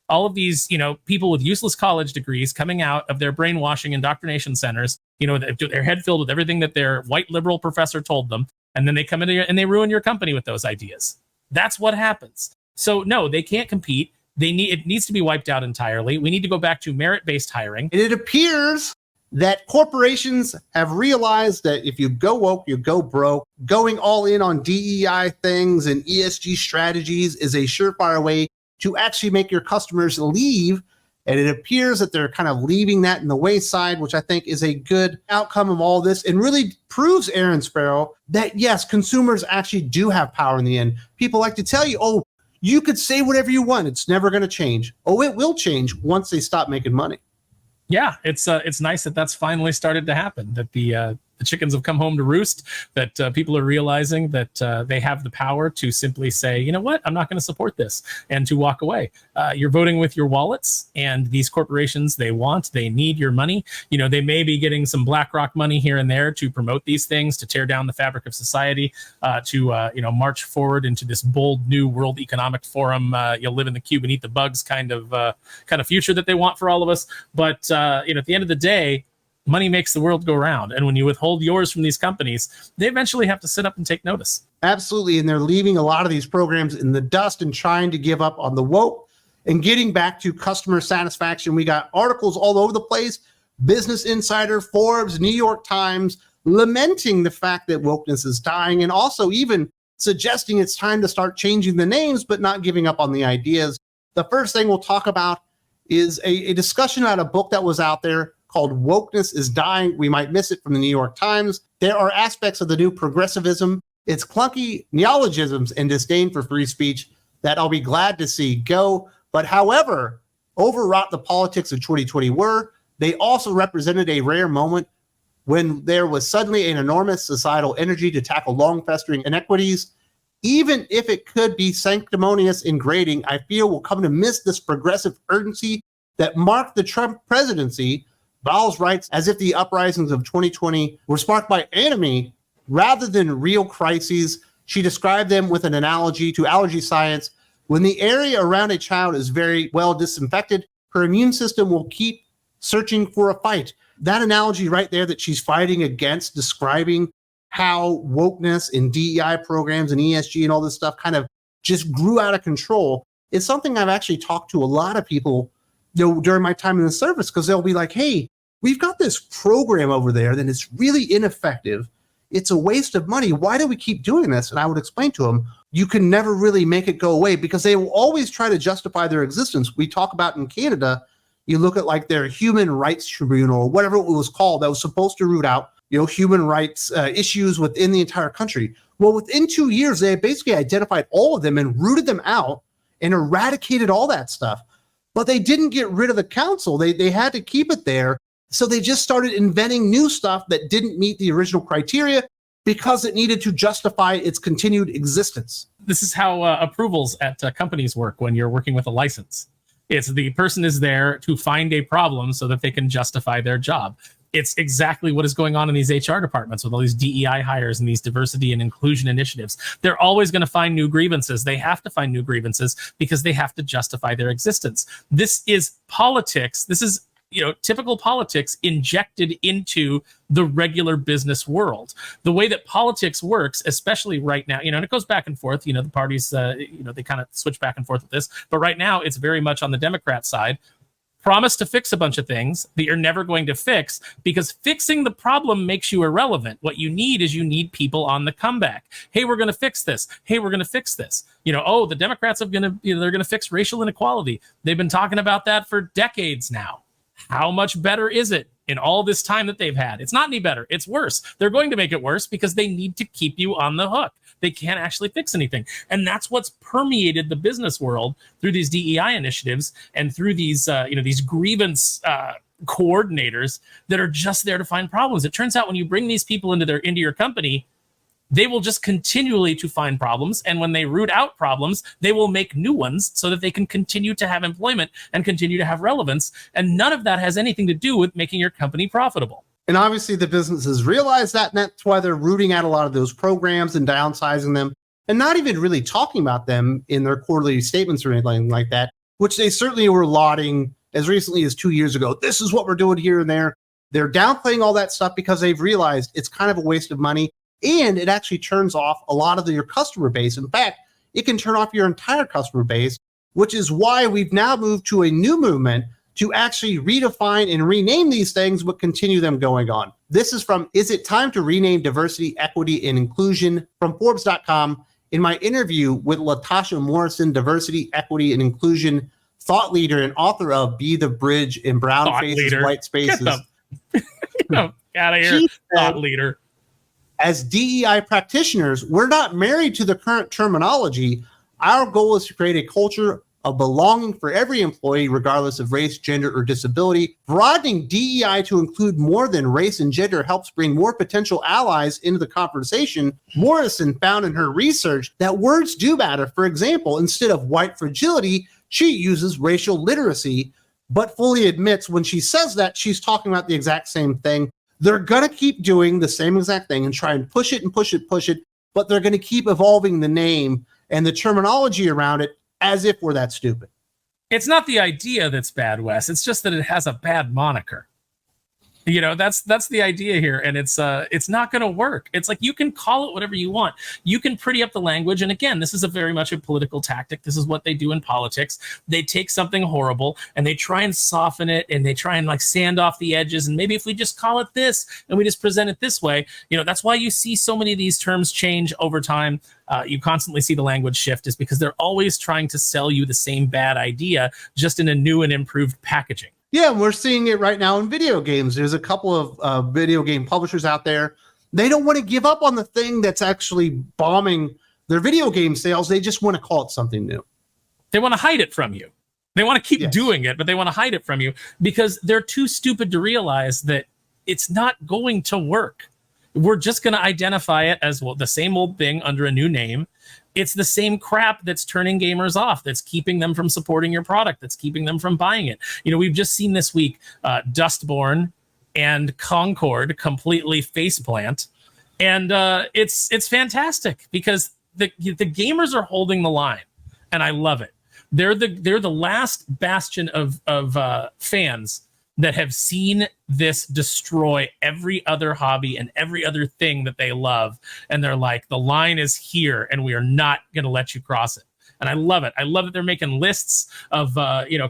all of these, people with useless college degrees coming out of their brainwashing indoctrination centers, their head filled with everything that their white liberal professor told them. And then they come in and they ruin your company with those ideas. That's what happens. So no, they can't compete. It needs to be wiped out entirely. We need to go back to merit-based hiring. It appears that corporations have realized that if you go woke, you go broke. Going all in on DEI things and ESG strategies is a surefire way to actually make your customers leave. And it appears that they're kind of leaving that in the wayside, which I think is a good outcome of all this and really proves, Aaron Sparrow, that yes, consumers actually do have power in the end. People like to tell you, oh, you could say whatever you want. It's never going to change. Oh, it will change once they stop making money. Yeah, it's nice that that's finally started to happen, that the chickens have come home to roost, that people are realizing that they have the power to simply say, you know what, I'm not going to support this, and to walk away. You're voting with your wallets, and these corporations, they need your money. They may be getting some BlackRock money here and there to promote these things, to tear down the fabric of society, to march forward into this bold new World Economic Forum, you'll live in the cube and eat the bugs kind of future that they want for all of us. But at the end of the day, money makes the world go round. And when you withhold yours from these companies, they eventually have to sit up and take notice. Absolutely. And they're leaving a lot of these programs in the dust and trying to give up on the woke and getting back to customer satisfaction. We got articles all over the place, Business Insider, Forbes, New York Times, lamenting the fact that wokeness is dying, and also even suggesting it's time to start changing the names, but not giving up on the ideas. The first thing we'll talk about is a discussion about a book that was out there called Wokeness is Dying. We might miss it, from the New York Times. There are aspects of the new progressivism, its clunky neologisms and disdain for free speech that I'll be glad to see go. But however overwrought the politics of 2020 were, they also represented a rare moment when there was suddenly an enormous societal energy to tackle long festering inequities. Even if it could be sanctimonious in grading, I fear we'll come to miss this progressive urgency that marked the Trump presidency. Bowles writes, as if the uprisings of 2020 were sparked by enemy rather than real crises. She described them with an analogy to allergy science. When the area around a child is very well disinfected, her immune system will keep searching for a fight. That analogy right there that she's fighting against, describing how wokeness and DEI programs and ESG and all this stuff kind of just grew out of control, is something I've actually talked to a lot of people during my time in the service, because they'll be like, hey, we've got this program over there that is really ineffective. It's a waste of money. Why do we keep doing this? And I would explain to them, you can never really make it go away, because they will always try to justify their existence. We talk about in Canada, you look at like their human rights tribunal or whatever it was called, that was supposed to root out, human rights issues within the entire country. Well, within 2 years, they basically identified all of them and rooted them out and eradicated all that stuff. But they didn't get rid of the council. They had to keep it there. So they just started inventing new stuff that didn't meet the original criteria because it needed to justify its continued existence. This is how approvals at companies work when you're working with a license. It's the person is there to find a problem so that they can justify their job. It's exactly what is going on in these HR departments with all these DEI hires and these diversity and inclusion initiatives. They're always going to find new grievances. They have to find new grievances because they have to justify their existence. This is politics. This is typical politics injected into the regular business world. The way that politics works, especially right now, and it goes back and forth, the parties, they kind of switch back and forth with this, but right now it's very much on the Democrat side. Promise to fix a bunch of things that you're never going to fix, because fixing the problem makes you irrelevant. What you need is people on the comeback. Hey, we're going to fix this. Hey, we're going to fix this. The Democrats they're going to fix racial inequality. They've been talking about that for decades now. How much better is it in all this time that they've had? It's not any better. It's worse. They're going to make it worse because they need to keep you on the hook. They can't actually fix anything. And that's what's permeated the business world through these DEI initiatives and through these, these grievance coordinators that are just there to find problems. It turns out when you bring these people into your company, they will just continually to find problems. And when they root out problems, they will make new ones so that they can continue to have employment and continue to have relevance. And none of that has anything to do with making your company profitable. And obviously the businesses realize that, and that's why they're rooting out a lot of those programs and downsizing them and not even really talking about them in their quarterly statements or anything like that. which they certainly were lauding as recently as 2 years ago. This is what we're doing here and there. They're downplaying all that stuff because they've realized it's kind of a waste of money, and it actually turns off a lot of your customer base. In fact, it can turn off your entire customer base, which is why we've now moved to a new movement to actually redefine and rename these things, but continue them going on. This is from Is It Time to Rename Diversity, Equity, and Inclusion from Forbes.com. In my interview with Latasha Morrison, Diversity, Equity, and Inclusion thought leader and author of Be the Bridge in Brown Thought Faces, leader. White Spaces. Get out of here, thought leader. As DEI practitioners, we're not married to the current terminology. Our goal is to create a culture of belonging for every employee, regardless of race, gender, or disability. Broadening DEI to include more than race and gender helps bring more potential allies into the conversation. Morrison found in her research that words do matter. For example, instead of white fragility, she uses racial literacy, but fully admits when she says that, she's talking about the exact same thing. They're going to keep doing the same exact thing and try and push it, but they're going to keep evolving the name and the terminology around it as if we're that stupid. It's not the idea that's bad, Wes. It's just that it has a bad moniker. You know, that's the idea here, and it's not going to work. It's like you can call it whatever you want. You can pretty up the language, and again, this is a very much a political tactic. This is what they do in politics. They take something horrible and they try and soften it, and they try and like sand off the edges. And maybe if we just call it this and we just present it this way, you know, that's why you see so many of these terms change over time. You constantly see the language shift, is because they're always trying to sell you the same bad idea, just in a new and improved packaging. Yeah, we're seeing it right now in video games. There's a couple of video game publishers out there. They don't want to give up on the thing that's actually bombing their video game sales. They just want to call it something new. They want to hide it from you. They want to keep doing it, but they want to hide it from you because they're too stupid to realize that it's not going to work. We're just going to identify it as, well, the same old thing under a new name. It's the same crap that's turning gamers off, that's keeping them from supporting your product, that's keeping them from buying it. You know, we've just seen this week Dustborn and Concord completely faceplant. And it's fantastic because the gamers are holding the line, and I love it. They're the last bastion of fans that have seen this destroy every other hobby and every other thing that they love. And they're like, the line is here and we are not going to let you cross it. And I love it. I love that they're making lists of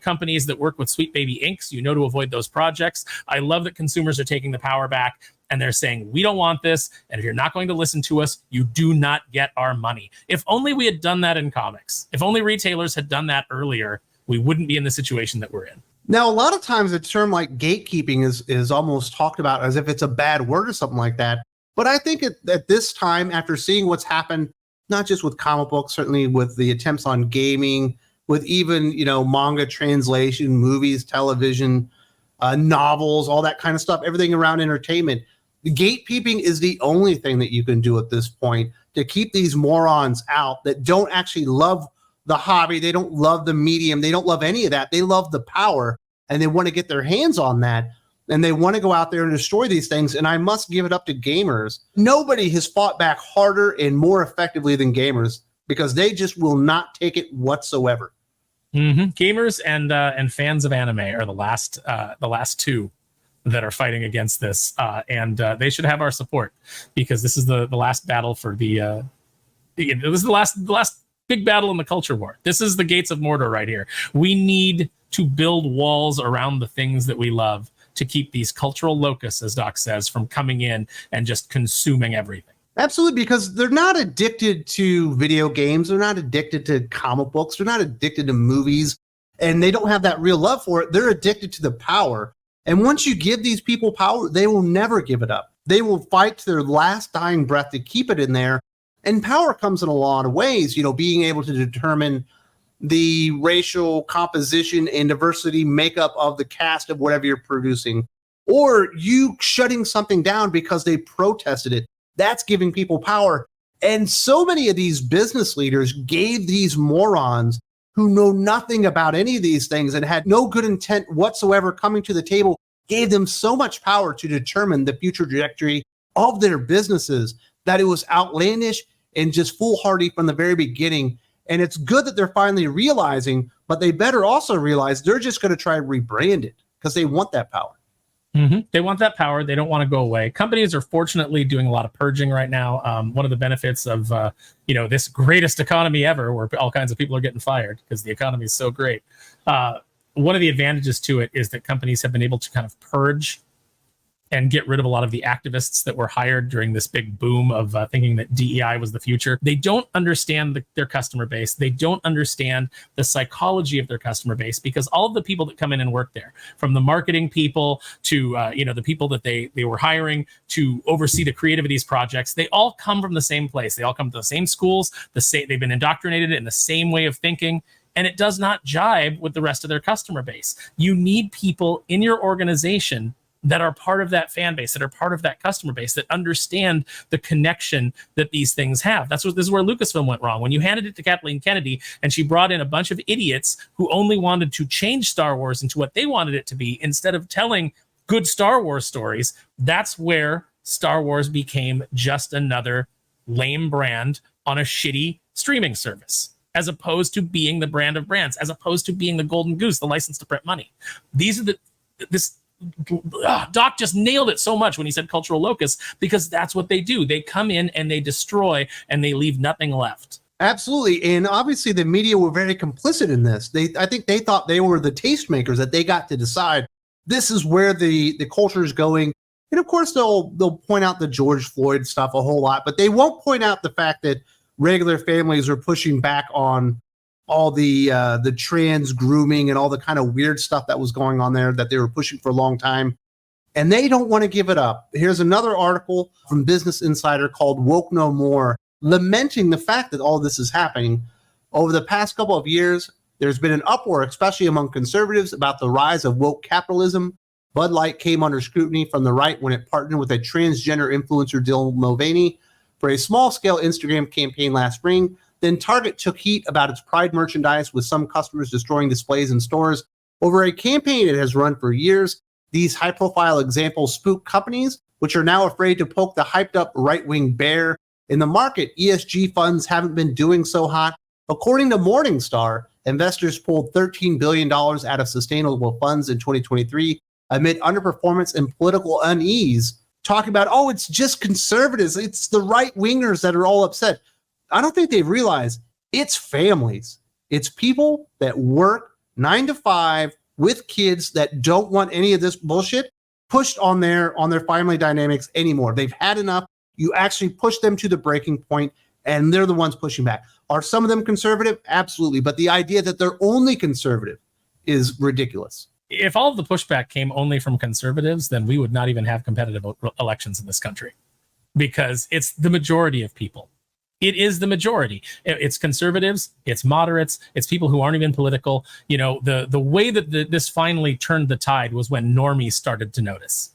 companies that work with Sweet Baby Inks, to avoid those projects. I love that consumers are taking the power back and they're saying, we don't want this. And if you're not going to listen to us, you do not get our money. If only we had done that in comics. If only retailers had done that earlier, we wouldn't be in the situation that we're in. Now, a lot of times a term like gatekeeping is almost talked about as if it's a bad word or something like that. But I think at this time, after seeing what's happened, not just with comic books, certainly with the attempts on gaming, with even, manga translation, movies, television, novels, all that kind of stuff, everything around entertainment, gatekeeping is the only thing that you can do at this point to keep these morons out that don't actually love the hobby. They don't love the medium. They don't love any of that. They love the power, and they want to get their hands on that, and they want to go out there and destroy these things. And I must give it up to gamers. Nobody has fought back harder and more effectively than gamers, because they just will not take it whatsoever. Mm-hmm. Gamers and fans of anime are the last two that are fighting against this, and they should have our support, because this is the last battle for this is the last big battle in the culture war. This is the gates of Mordor right here. We need to build walls around the things that we love to keep these cultural locusts, as Doc says, from coming in and just consuming everything. Absolutely, because they're not addicted to video games. They're not addicted to comic books. They're not addicted to movies, and they don't have that real love for it. They're addicted to the power. And once you give these people power, they will never give it up. They will fight to their last dying breath to keep it in there. And power comes in a lot of ways, being able to determine the racial composition and diversity makeup of the cast of whatever you're producing, or you shutting something down because they protested it. That's giving people power. And so many of these business leaders gave these morons who know nothing about any of these things and had no good intent whatsoever coming to the table, gave them so much power to determine the future trajectory of their businesses that it was outlandish and just foolhardy from the very beginning. And it's good that they're finally realizing, but they better also realize they're just going to try and rebrand it because they want that power. They want that power. They don't want to go away. Companies are fortunately doing a lot of purging right now. One of the benefits of this greatest economy ever, where all kinds of people are getting fired because the economy is so great. One of the advantages to it is that companies have been able to kind of purge and get rid of a lot of the activists that were hired during this big boom of thinking that DEI was the future. They don't understand their customer base. They don't understand the psychology of their customer base, because all of the people that come in and work there, from the marketing people to the people that they were hiring to oversee the creative of these projects, they all come from the same place. They all come to the same schools. They've been indoctrinated in the same way of thinking. And it does not jibe with the rest of their customer base. You need people in your organization that are part of that fan base, that are part of that customer base, that understand the connection that these things have. This is where Lucasfilm went wrong. When you handed it to Kathleen Kennedy and she brought in a bunch of idiots who only wanted to change Star Wars into what they wanted it to be, instead of telling good Star Wars stories, that's where Star Wars became just another lame brand on a shitty streaming service, as opposed to being the brand of brands, as opposed to being the golden goose, the license to print money. Doc just nailed it so much when he said cultural locus, because that's what they do. They come in and they destroy and they leave nothing left. Absolutely. And obviously the media were very complicit in this. I think they thought they were the tastemakers, that they got to decide this is where the culture is going. And of course they'll point out the George Floyd stuff a whole lot, but they won't point out the fact that regular families are pushing back on all the trans grooming and all the kind of weird stuff that was going on there that they were pushing for a long time. And they don't want to give it up. Here's another article from Business Insider called Woke No More, lamenting the fact that all this is happening. Over the past couple of years, there's been an uproar, especially among conservatives, about the rise of woke capitalism. Bud Light came under scrutiny from the right when it partnered with a transgender influencer, Dylan Mulvaney, for a small-scale Instagram campaign last spring. Then Target took heat about its Pride merchandise, with some customers destroying displays in stores over a campaign it has run for years. These high-profile examples spook companies, which are now afraid to poke the hyped-up right-wing bear. In the market, ESG funds haven't been doing so hot. According to Morningstar, investors pulled $13 billion out of sustainable funds in 2023 amid underperformance and political unease, talking about, oh, it's just conservatives. It's the right-wingers that are all upset. I don't think they realize it's families. It's people that work 9 to 5 with kids that don't want any of this bullshit pushed on their family dynamics anymore. They've had enough. You actually push them to the breaking point, and they're the ones pushing back. Are some of them conservative? Absolutely. But the idea that they're only conservative is ridiculous. If all of the pushback came only from conservatives, then we would not even have competitive elections in this country, because it's the majority of people. It is the majority. It's conservatives, it's moderates, it's people who aren't even political. The way that this finally turned the tide was when normies started to notice.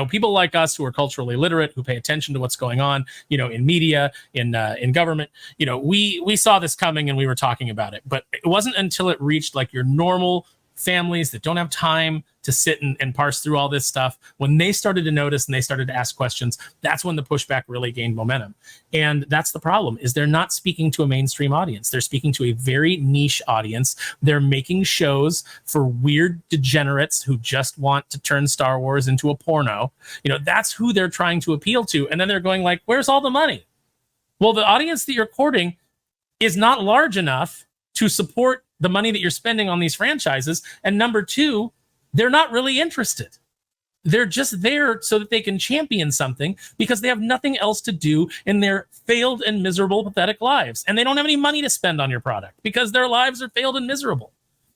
People like us who are culturally literate, who pay attention to what's going on, in media, in government. We saw this coming and we were talking about it. But it wasn't until it reached like your normal families that don't have time to sit and parse through all this stuff, when they started to notice and they started to ask questions, that's when the pushback really gained momentum. And that's the problem, is they're not speaking to a mainstream audience. They're speaking to a very niche audience. They're making shows for weird degenerates who just want to turn Star Wars into a porno. That's who they're trying to appeal to. And then they're going like, where's all the money? Well, the audience that you're courting is not large enough to support the money that you're spending on these franchises. And number two, they're not really interested. They're just there so that they can champion something, because they have nothing else to do in their failed and miserable, pathetic lives. And they don't have any money to spend on your product because their lives are failed and miserable.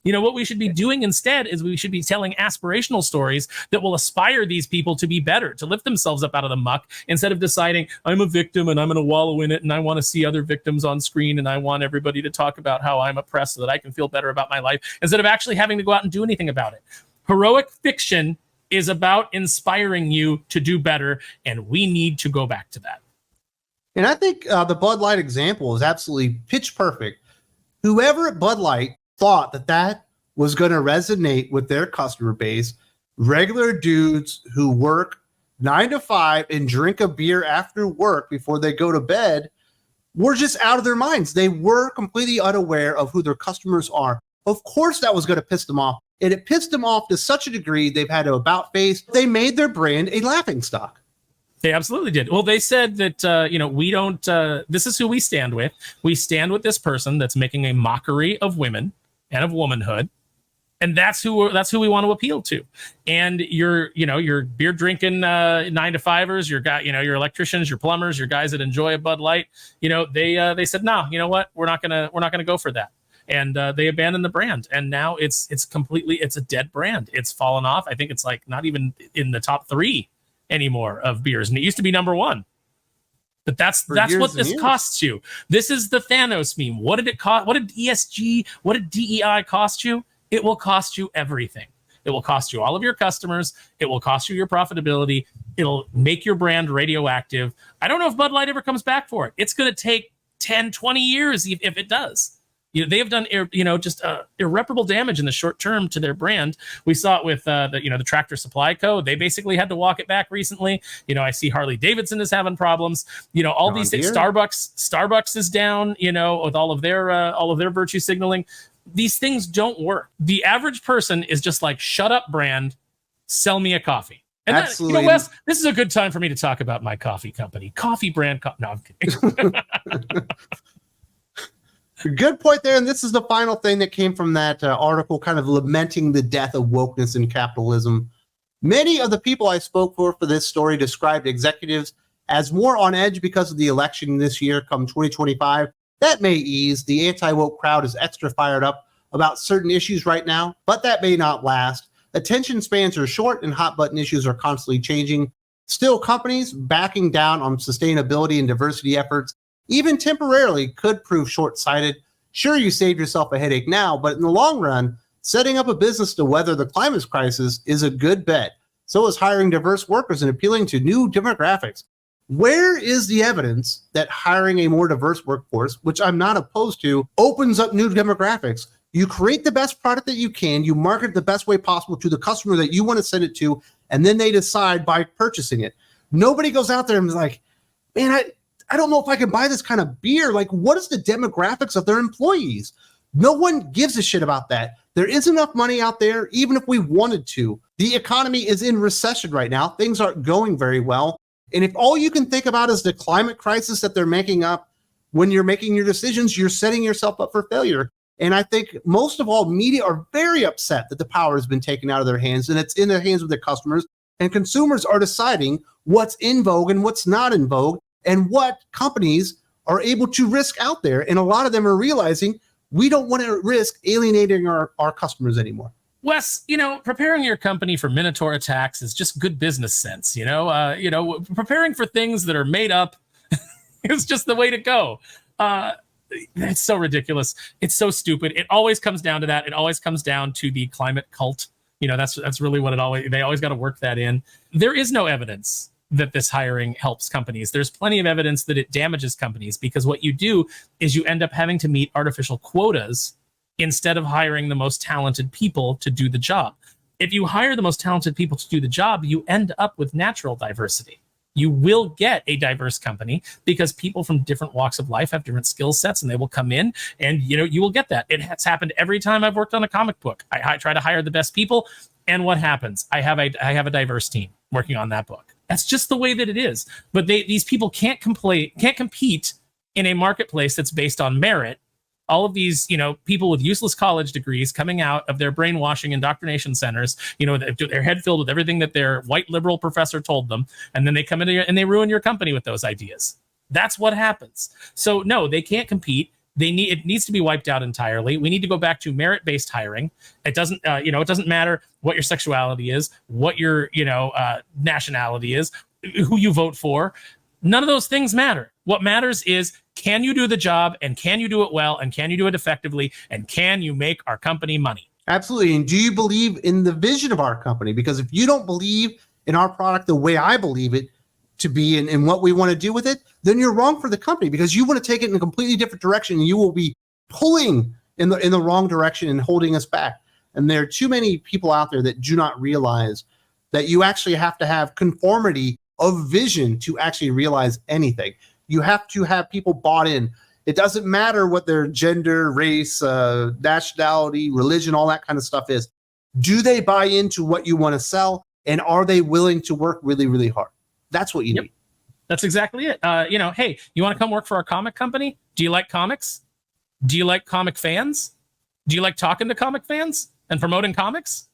What we should be doing instead is we should be telling aspirational stories that will aspire these people to be better, to lift themselves up out of the muck, instead of deciding I'm a victim and I'm going to wallow in it and I want to see other victims on screen and I want everybody to talk about how I'm oppressed so that I can feel better about my life, instead of actually having to go out and do anything about it. Heroic fiction is about inspiring you to do better, and we need to go back to that. And I think the Bud Light example is absolutely pitch perfect. Whoever at Bud Light thought that was going to resonate with their customer base, regular dudes who work 9 to 5 and drink a beer after work before they go to bed, were just out of their minds. They were completely unaware of who their customers are. Of course, that was going to piss them off. And it pissed them off to such a degree, they've had to about face. They made their brand a laughingstock. They absolutely did. Well, they said that, we don't, this is who we stand with. We stand with this person that's making a mockery of women and of womanhood. And that's who we want to appeal to. And your beer drinking 9-to-5ers, your electricians, your plumbers, your guys that enjoy a Bud Light, they said, no, you know what? We're not gonna go for that. And they abandoned the brand. And now it's a dead brand. It's fallen off. I think it's like not even in the top 3 anymore of beers. And it used to be number 1. But that's what this costs you. This is the Thanos meme. What did it cost? What did ESG, what did DEI cost you? It will cost you everything. It will cost you all of your customers. It will cost you your profitability. It'll make your brand radioactive. I don't know if Bud Light ever comes back for it. It's going to take 10, 20 years if it does. They have done, irreparable damage in the short term to their brand. We saw it with the Tractor Supply Co. They basically had to walk it back recently. I see Harley Davidson is having problems. All these things. Starbucks is down. With all of their virtue signaling. These things don't work. The average person is just like, shut up, brand, sell me a coffee. And absolutely. Wes, this is a good time for me to talk about my coffee company, Coffee Brand. No, I'm kidding. Good point there. And this is the final thing that came from that article, kind of lamenting the death of wokeness in capitalism. Many of the people I spoke for this story described executives as more on edge because of the election this year, come 2025. That may ease. The anti-woke crowd is extra fired up about certain issues right now, but that may not last. Attention spans are short and hot button issues are constantly changing. Still, companies backing down on sustainability and diversity efforts, even temporarily, could prove short-sighted. Sure, you saved yourself a headache now, but in the long run, setting up a business to weather the climate crisis is a good bet. So is hiring diverse workers and appealing to new demographics. Where is the evidence that hiring a more diverse workforce, which I'm not opposed to, opens up new demographics? You create the best product that you can, you market it the best way possible to the customer that you want to send it to, and then they decide by purchasing it. Nobody goes out there and is like, man, I don't know if I can buy this kind of beer. Like, what is the demographics of their employees? No one gives a shit about that. There is enough money out there, even if we wanted to. The economy is in recession right now. Things aren't going very well. And if all you can think about is the climate crisis that they're making up, when you're making your decisions, you're setting yourself up for failure. And I think most of all, media are very upset that the power has been taken out of their hands and it's in their hands with their customers. And consumers are deciding what's in vogue and what's not in vogue and what companies are able to risk out there. And a lot of them are realizing we don't want to risk alienating our customers anymore. Wes, preparing your company for Minotaur attacks is just good business sense. Preparing for things that are made up is just the way to go. It's so ridiculous. It's so stupid. It always comes down to that. It always comes down to the climate cult. That's really what they always got to work that in. There is no evidence that this hiring helps companies. There's plenty of evidence that it damages companies, because what you do is you end up having to meet artificial quotas instead of hiring the most talented people to do the job. If you hire the most talented people to do the job, you end up with natural diversity. You will get a diverse company because people from different walks of life have different skill sets, and they will come in and, you will get that. It has happened every time I've worked on a comic book. I try to hire the best people, and what happens? I have a diverse team working on that book. That's just the way that it is. But these people can't compete in a marketplace that's based on merit. All of these, people with useless college degrees coming out of their brainwashing indoctrination centers, their head filled with everything that their white liberal professor told them. And then they come in here and they ruin your company with those ideas. That's what happens. So no, they can't compete. It needs to be wiped out entirely. We need to go back to merit-based hiring. It doesn't, it doesn't matter what your sexuality is, what your, nationality is, who you vote for. None of those things matter. What matters is, can you do the job, and can you do it well, and can you do it effectively, and can you make our company money? Absolutely. And do you believe in the vision of our company? Because if you don't believe in our product the way I believe it to be and what we want to do with it, then you're wrong for the company, because you want to take it in a completely different direction, and you will be pulling in the wrong direction and holding us back. And there are too many people out there that do not realize that you actually have to have conformity of vision to actually realize anything. You have to have people bought in. It doesn't matter what their gender, race, nationality, religion, all that kind of stuff is. Do they buy into what you want to sell? And are they willing to work really, really hard? That's what you need. That's exactly it. Hey, you want to come work for our comic company? Do you like comics? Do you like comic fans? Do you like talking to comic fans and promoting comics?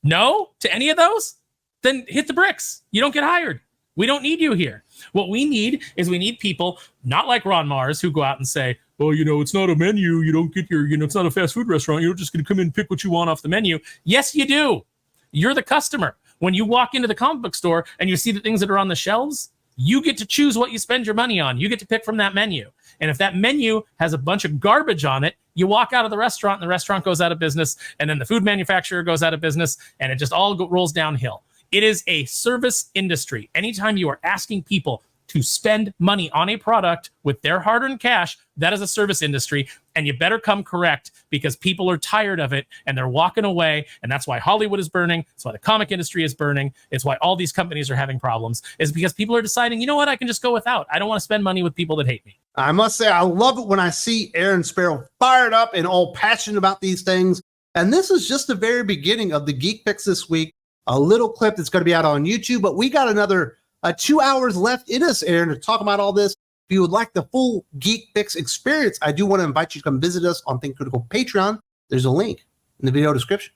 No to any of those? Then hit the bricks. You don't get hired. We don't need you here. What we need is people not like Ron Mars who go out and say, well, it's not a menu. You don't get your, it's not a fast food restaurant. You're just going to come in and pick what you want off the menu. Yes, you do. You're the customer. When you walk into the comic book store and you see the things that are on the shelves, you get to choose what you spend your money on. You get to pick from that menu. And if that menu has a bunch of garbage on it, you walk out of the restaurant and the restaurant goes out of business. And then the food manufacturer goes out of business and it just all rolls downhill. It is a service industry. Anytime you are asking people to spend money on a product with their hard-earned cash, that is a service industry. And you better come correct because people are tired of it and they're walking away. And that's why Hollywood is burning. That's why the comic industry is burning. It's why all these companies are having problems, is because people are deciding, you know what, I can just go without. I don't want to spend money with people that hate me. I must say, I love it when I see Aaron Sparrow fired up and all passionate about these things. And this is just the very beginning of the Geek Picks this week. A little clip that's going to be out on YouTube, but we got another 2 hours left in us, Aaron, to talk about all this. If you would like the full Geek Picks experience, I do want to invite you to come visit us on Think Critical Patreon. There's a link in the video description.